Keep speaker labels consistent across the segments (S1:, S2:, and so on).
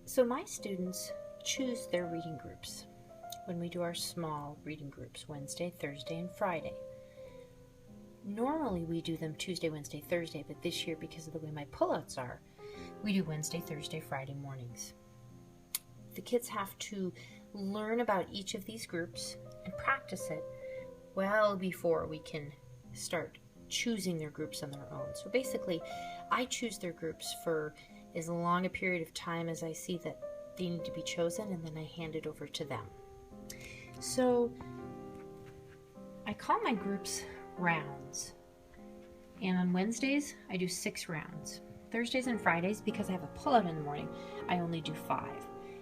S1: So my students choose their reading groups when we do our small reading groups, Wednesday, Thursday, and Friday. Normally we do them Tuesday, Wednesday, Thursday, but this year, because of the way my pullouts are, we do Wednesday, Thursday, Friday mornings. The kids have to learn about each of these groups and practice it well before we can start choosing their groups on their own. So basically, I choose their groups for as long a period of time as I see that they need to be chosen, and then I hand it over to them. So I call my groups rounds. And on Wednesdays, I do 6 rounds. Thursdays and Fridays, because I have a pullout in the morning, I only do 5.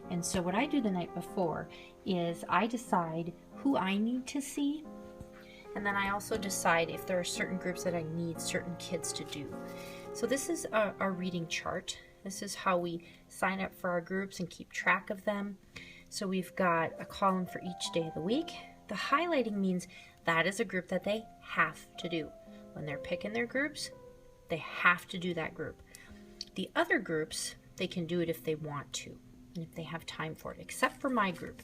S1: And so what I do the night before is I decide who I need to see, and then I also decide if there are certain groups that I need certain kids to do. So this is our reading chart. This is how we sign up for our groups and keep track of them. So we've got a column for each day of the week. The highlighting means that is a group that they have to do. When they're picking their groups, they have to do that group. The other groups, they can do it if they want to, and if they have time for it, except for my group.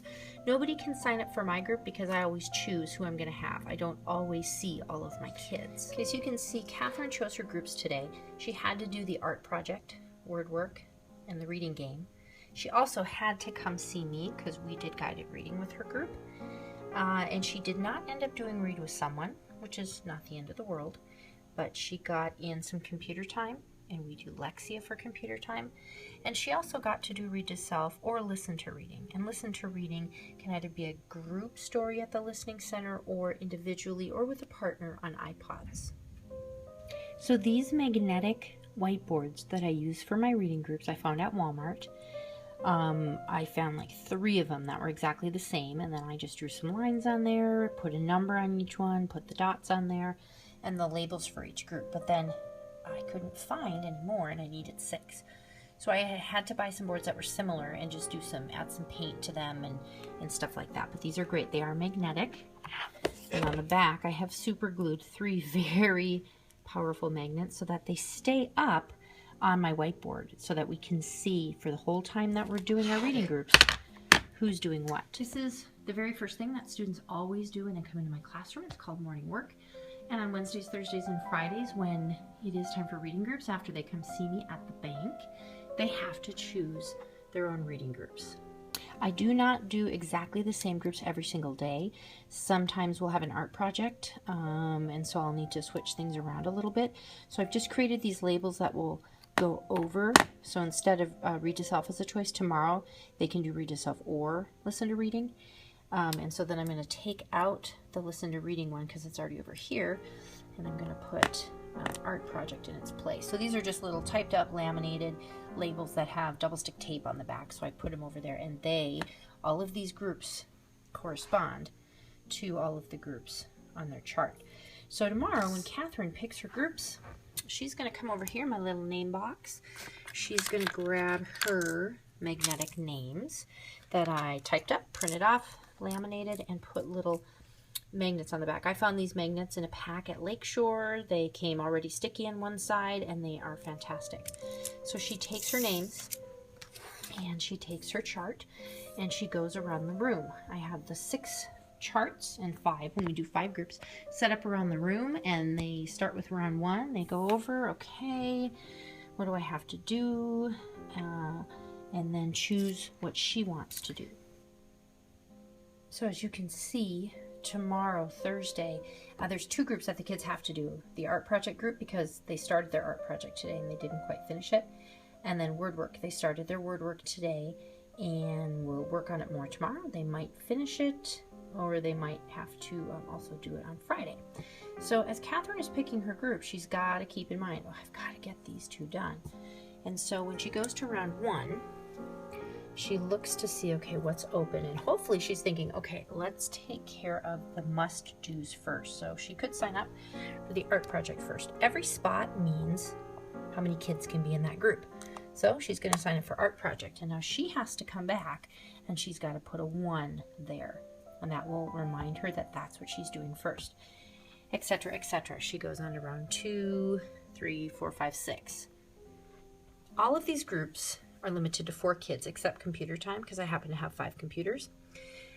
S1: Nobody can sign up for my group because I always choose who I'm going to have. I don't always see all of my kids. Okay, so you can see Catherine chose her groups today. She had to do the art project, word work, and the reading game. She also had to come see me because we did guided reading with her group. And she did not end up doing read with someone, which is not the end of the world, but she got in some computer time, and we do Lexia for computer time. And she also got to do read to self or listen to reading. And listen to reading can either be a group story at the listening center or individually or with a partner on iPods. So these magnetic whiteboards that I use for my reading groups I found at Walmart. I found like 3 of them that were exactly the same, and then I just drew some lines on there, put a number on each one, put the dots on there, and the labels for each group. But then I couldn't find any more, and I needed 6. So I had to buy some boards that were similar and just add some paint to them and stuff like that. But these are great. They are magnetic. And on the back, I have super glued 3 very powerful magnets so that they stay up on my whiteboard so that we can see for the whole time that we're doing our reading groups who's doing what. This is the very first thing that students always do when they come into my classroom. It's called morning work. And on Wednesdays, Thursdays, and Fridays, when it is time for reading groups, after they come see me at the bank, they have to choose their own reading groups. I do not do exactly the same groups every single day. Sometimes we'll have an art project, and so I'll need to switch things around a little bit. So I've just created these labels that will go over. So instead of read to self as a choice, tomorrow they can do read to self or listen to reading. And so then I'm going to take out the listen to reading one because it's already over here, and I'm going to put art project in its place. So these are just little typed up laminated labels that have double stick tape on the back, so I put them over there, and all of these groups correspond to all of the groups on their chart. So tomorrow when Catherine picks her groups, she's going to come over here, my little name box. She's going to grab her magnetic names that I typed up, printed off, laminated, and put little magnets on the back. I found these magnets in a pack at Lakeshore. They came already sticky on one side, and they are fantastic. So she takes her names, and she takes her chart, and she goes around the room. I have the 6 charts and 5, when we do 5 groups, set up around the room, and they start with round 1. They go over, okay, what do I have to do? And then choose what she wants to do. So as you can see, tomorrow, Thursday, there's 2 groups that the kids have to do. The art project group, because they started their art project today and they didn't quite finish it. And then word work. They started their word work today and will work on it more tomorrow. They might finish it, or they might have to also do it on Friday. So as Catherine is picking her group, she's got to keep in mind, oh, I've got to get these 2 done. And so when she goes to round 1, she looks to see, okay, what's open, and hopefully she's thinking, okay, let's take care of the must-dos first. So she could sign up for the art project first. Every spot means how many kids can be in that group. So she's going to sign up for art project, and now she has to come back, and she's got to put a 1 there, and that will remind her that that's what she's doing first, etc., etc. She goes on to round 2, 3, 4, 5, 6. All of these groups are limited to 4 kids, except computer time, because I happen to have 5 computers.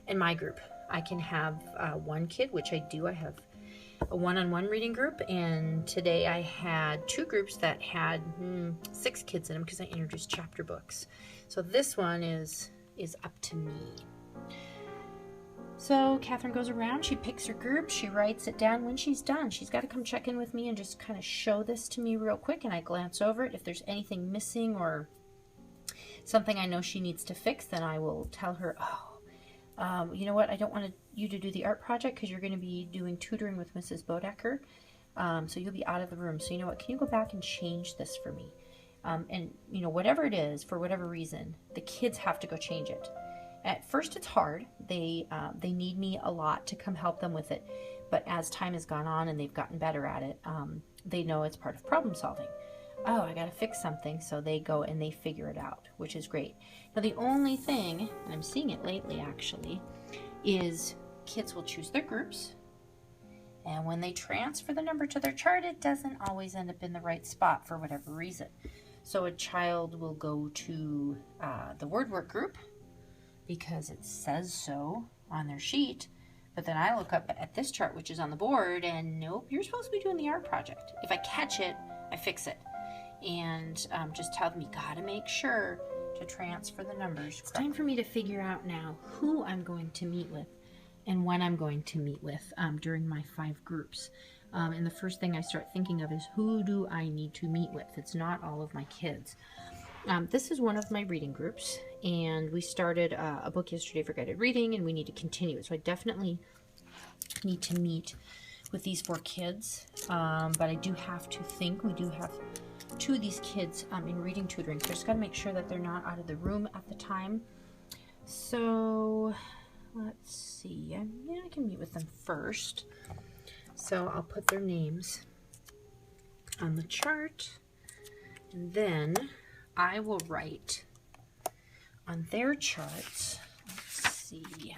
S1: In my group, I can have 1 kid, which I do. I have a one-on-one reading group, and today I had 2 groups that had 6 kids in them because I introduced chapter books. So this one is up to me. So Catherine goes around, she picks her group, she writes it down. When she's done, she's got to come check in with me and just kind of show this to me real quick, and I glance over it. If there's anything missing or something I know she needs to fix, then I will tell her, you know what, I don't want you to do the art project because you're going to be doing tutoring with Mrs. Bodecker, so you'll be out of the room. So you know what, can you go back and change this for me? And you know, whatever it is, for whatever reason, the kids have to go change it. At first it's hard. They need me a lot to come help them with it, but as time has gone on and they've gotten better at it, they know it's part of problem solving. Oh, I gotta fix something, so they go and they figure it out, which is great. Now the only thing, and I'm seeing it lately actually, is kids will choose their groups, and when they transfer the number to their chart, it doesn't always end up in the right spot for whatever reason. So a child will go to the word work group because it says so on their sheet, but then I look up at this chart, which is on the board, and nope, you're supposed to be doing the art project. If I catch it, I fix it. And just tell them, you gotta make sure to transfer the numbers. It's time for me to figure out now who I'm going to meet with and when I'm going to meet with during my 5 groups. And the first thing I start thinking of is, who do I need to meet with? It's not all of my kids. This is one of my reading groups, and we started a book yesterday for guided reading, and we need to continue it. So I definitely need to meet with these 4 kids, but I do have to think. We do have 2 of these kids in reading tutoring, so I just got to make sure that they're not out of the room at the time. So let's see. I can meet with them first. So I'll put their names on the chart, and then I will write on their charts. Let's see.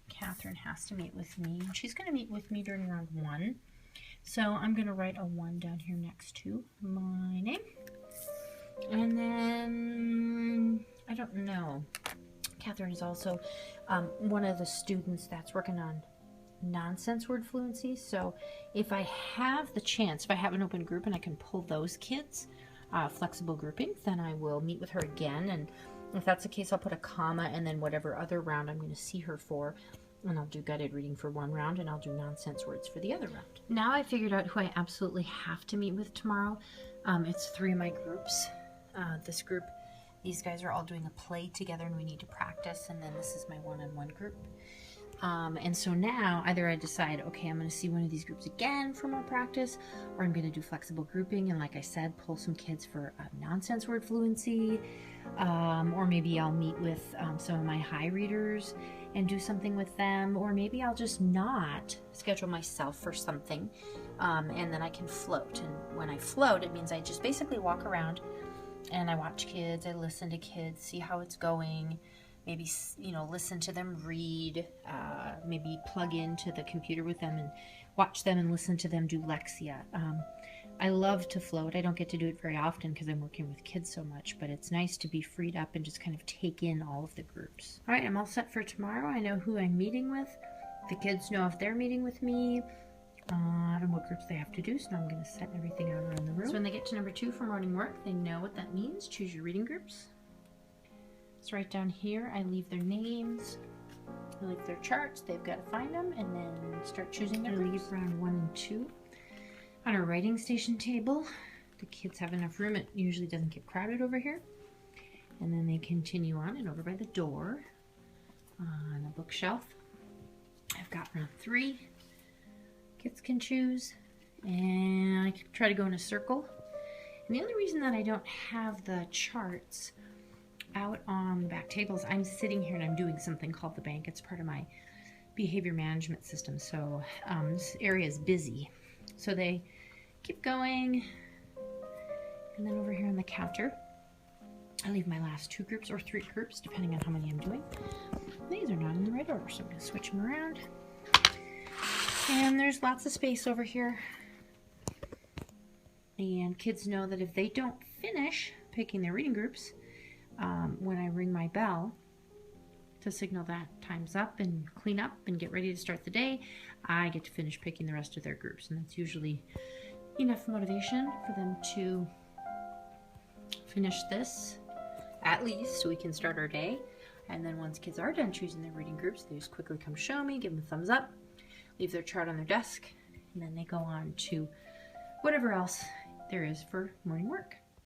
S1: Catherine has to meet with me. She's going to meet with me during round 1. So I'm going to write a 1 down here next to my name. And then, I don't know. Catherine is also one of the students that's working on nonsense word fluency. So if I have the chance, if I have an open group and I can pull those kids, flexible grouping, then I will meet with her again. And if that's the case, I'll put a comma and then whatever other round I'm going to see her for. And I'll do guided reading for 1 round, and I'll do nonsense words for the other round. Now I figured out who I absolutely have to meet with tomorrow. It's 3 of my groups. This group, these guys are all doing a play together, and we need to practice. And then this is my one-on-one group. And so now either I decide, okay, I'm going to see one of these groups again for more practice, or I'm going to do flexible grouping. And like I said, pull some kids for nonsense word fluency. Or maybe I'll meet with some of my high readers and do something with them, or maybe I'll just not schedule myself for something, and then I can float. And when I float, it means I just basically walk around and I watch kids, I listen to kids, see how it's going, maybe, you know, listen to them read, maybe plug into the computer with them and watch them and listen to them do Lexia. I love to float. I don't get to do it very often because I'm working with kids so much, but it's nice to be freed up and just kind of take in all of the groups. All right, I'm all set for tomorrow. I know who I'm meeting with. The kids know if they're meeting with me and what groups they have to do, so now I'm going to set everything out around the room. So when they get to number 2 for morning work, they know what that means. Choose your reading groups. So right down here, I leave their names, I leave their charts. They've got to find them and then start choosing their groups. I leave round 1 and 2. On our writing station table, the kids have enough room. It usually doesn't get crowded over here. And then they continue on, and over by the door on a bookshelf, I've got round 3. Kids can choose, and I can try to go in a circle. And the only reason that I don't have the charts out on the back tables, I'm sitting here and I'm doing something called the bank. It's part of my behavior management system. So this area is busy. So they keep going, and then over here on the counter, I leave my last 2 groups or 3 groups, depending on how many I'm doing. These are not in the right order, so I'm going to switch them around. And there's lots of space over here. And kids know that if they don't finish picking their reading groups, when I ring my bell to signal that time's up and clean up and get ready to start the day, I get to finish picking the rest of their groups. And that's usually enough motivation for them to finish this at least so we can start our day. And then once kids are done choosing their reading groups, they just quickly come show me, give them a thumbs up, leave their chart on their desk, and then they go on to whatever else there is for morning work.